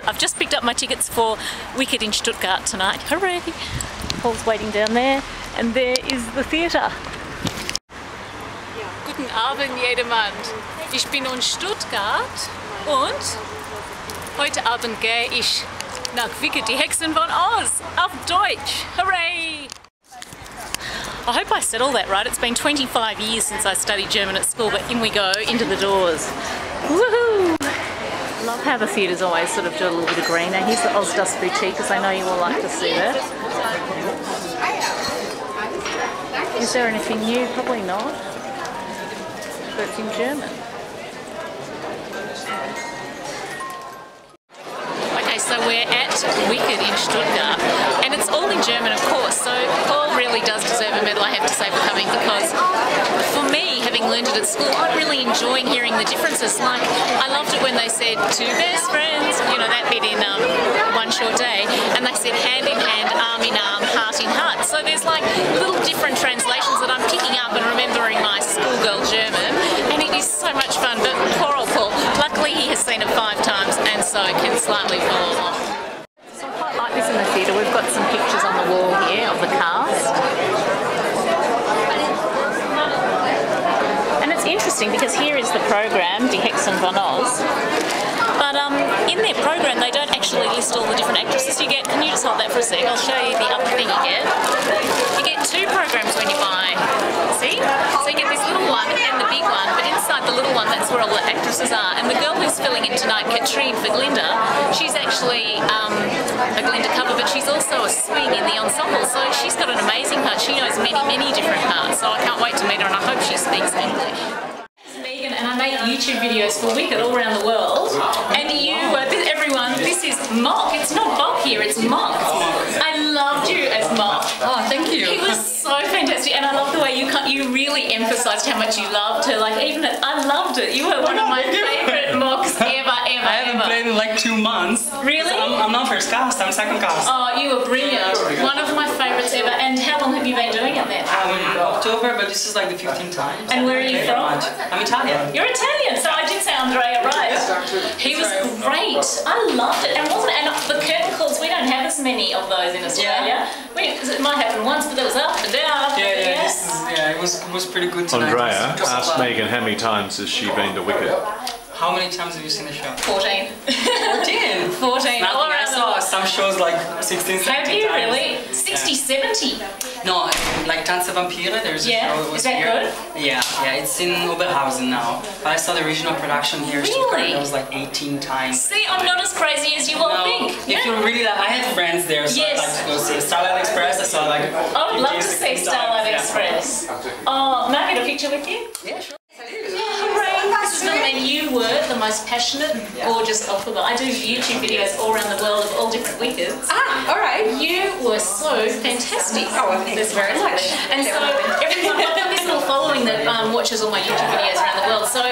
I've just picked up my tickets for Wicked in Stuttgart tonight. Hooray! Paul's waiting down there, and there is the theatre. Guten Abend, jedermann. Ich bin in Stuttgart und heute Abend gehe ich nach Wicked, die Hexen von Oz, auf Deutsch. Hooray! I hope I said all that right. It's been 25 years since I studied German at school, but in we go, into the doors. Woohoo! I love how the theatre's always sort of do a little bit of green. Now here's the Oz Dust Boutique, because I know you all like to see that. Is there anything new? Probably not. But it's in German. Okay, so we're at Wicked in Stuttgart, and it's all in German, of course, so Paul really does deserve a medal, I have to say, for coming, because for me, having learned it at school, I'm really enjoying hearing the differences. Like, I loved it when they said two best friends, you know, that bit in One Short Day, and they said hand in hand, arm in arm, heart in heart. So there's like little different translations that I'm picking up and remembering my schoolgirl German, and it is so much fun. But poor old Paul, luckily he has seen it 5 times and so can slightly follow along. So I quite like this in the theatre. We've got some pictures on the wall here of the cast. And it's interesting because here is the program, Die Hexen von Oz. But in their program they don't actually list all the different actresses you get. Can you just hold that for a sec? I'll show you the other thing you get. You get 2 programs when you buy. See? So you get this little one and the big one, but inside the little one, that's where all the actresses are. And the girl who's filling in tonight, Katrin for Glinda, she's actually a Glinda cover, but she's also a swing in the ensemble. So she's got an amazing part. She knows many, many different parts. So I can't wait to meet her, and I hope she speaks English. And I make YouTube videos for Wicked all around the world, and you, everyone, this is Mock. It's not Bock here, it's Mock. I loved you as Mock. Oh, thank you. He was so fantastic, and I love the way you really emphasised how much you loved her. Like, even I loved it. You were one of my favourite Mocks ever. I haven't played in like 2 months. Really? I'm not first cast, I'm second cast. Oh, you were brilliant. One of my favourites ever. And how long have you been doing it then? October, but this is like the 15th time. And where are you from? I'm Italian. You're Italian, so I did say Andrea right. He was great. I loved it. And the curtain calls, we don't have as many of those in Australia. It might happen once, but it was up and down. It was pretty good tonight. Andrea asked Megan how many times has she been to Wicked? How many times have you seen the show? 14. 14? 14. All around. I saw some shows like 16, 17 Have you times. really? 60, 70? No, like Tanze Vampire, there's a show that was Is that here. good? Yeah, it's in Oberhausen now. But I saw the original production here in Stuttgart, that was like 18 times. See, I'm not as crazy as you all think. If you really like, I had friends there, so I like to go see Starlight Express. I saw like I would love to see Starlight Express. Oh, may I get a picture with you? Yeah, sure. This is Willemijn, you were the most passionate, gorgeous Elphaba. I do YouTube videos all around the world of all different Wickeds. Ah, alright. You were so fantastic. Oh, well, thanks very much. And so everyone, I've got this little following that watches all my YouTube videos around the world. So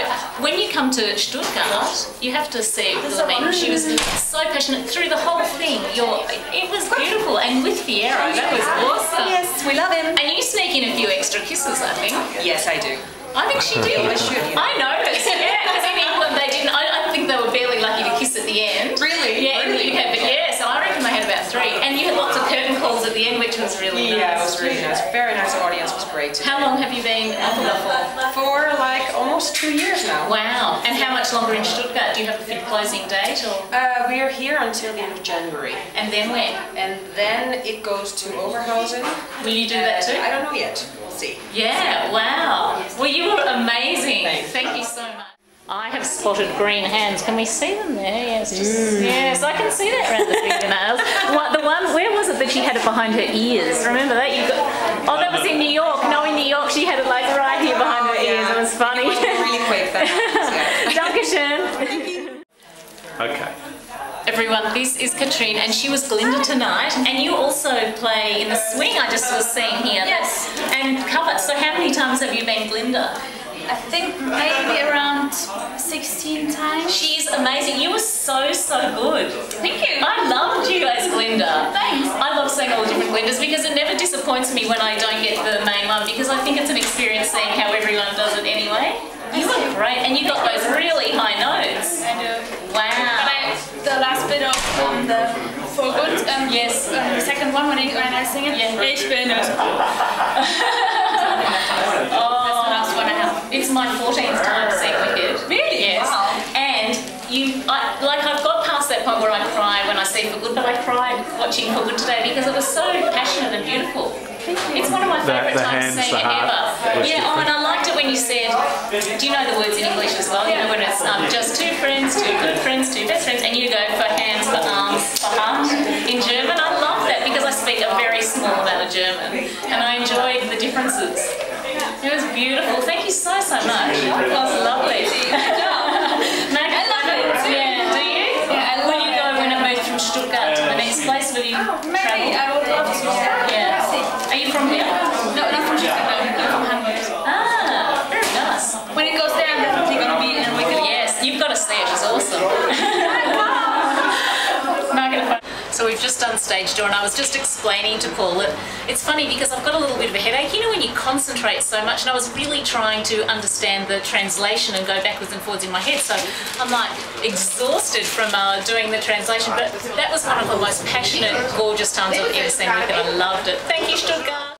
when you come to Stuttgart, you have to see Willemijn. She was so passionate through the whole thing. It was beautiful. And with Fierro, that was awesome. Yes, we love him. And you sneak in a few extra kisses, I think. Yes, I do. I think she did. I noticed, because in England they didn't, I think they were barely lucky to kiss at the end. Really? Yeah, in the UK, but so I reckon they had about 3. And you had lots of curtain calls at the end, which was really nice. Yeah, it was really nice. Very nice. The audience was great. How long have you been Elphaba for? For like almost 2 years now. Wow. And how much longer in Stuttgart? Do you have a closing date? Or? We are here until the end of January. And then when? And then it goes to Oberhausen. Will you do that too? I don't know yet. We'll see. Yeah, wow. Well, you were amazing. Thank you so much. I have spotted green hands. Can we see them there? Yes, yes, I can see that around the fingernails. The one, where was it that she had it behind her ears? Remember that? Oh, that was in New York. No, in New York she had it like right here behind her ears. It was funny. It was really quick. Dankeschön. Okay. Everyone, this is Katrin, and she was Glinda tonight, and you also play in the swing I just was seeing here. Yes. And cover. So how many times have you been Glinda? I think maybe around 16 times. She's amazing. You were so good. Thank you. I loved you as Glinda. Thanks. I love seeing all the different Glindas because it never disappoints me when I don't get the main one, because I think it's an experience seeing how everyone does it anyway. You were great, and you got those really high notes. I do. Wow. But the the last bit of the For Good. Yes. The second one when I sing it. Yeah. Ich bin es. It's my 14th time seeing Wicked. Really? Yes. Wow. And I've got past that point where I cry when I see For Good, but I cried watching For Good today because it was so passionate and beautiful. It's one of my favourite times to sing it ever. Yeah, and I liked it when you said, do you know the words in English as well? You know when it's just two friends, two good friends, two best friends, and you go for hands, for arms, for heart in German. I love that because I speak a very small amount of German and I enjoyed the differences. It was beautiful. Thank you so much. It was lovely. I love it too. Yeah, do you? Yeah, I love Will you go when I move from Stuttgart to the next place? Will you Maybe I would love to. Yeah. Are you from here? No, not from Stuttgart. I'm from Hamburg. Ah, very nice. When it goes there, I'm definitely gonna be in Wicked. Yes, you've got to see it. It's awesome. So we've just done stage door and I was just explaining to Paul that it's funny because I've got a little bit of a headache. You know when you concentrate so much, and I was really trying to understand the translation and go backwards and forwards in my head, so I'm like exhausted from doing the translation, but that was one of the most passionate, gorgeous times I've ever seen Wicked. I loved it. Thank you, Stuttgart.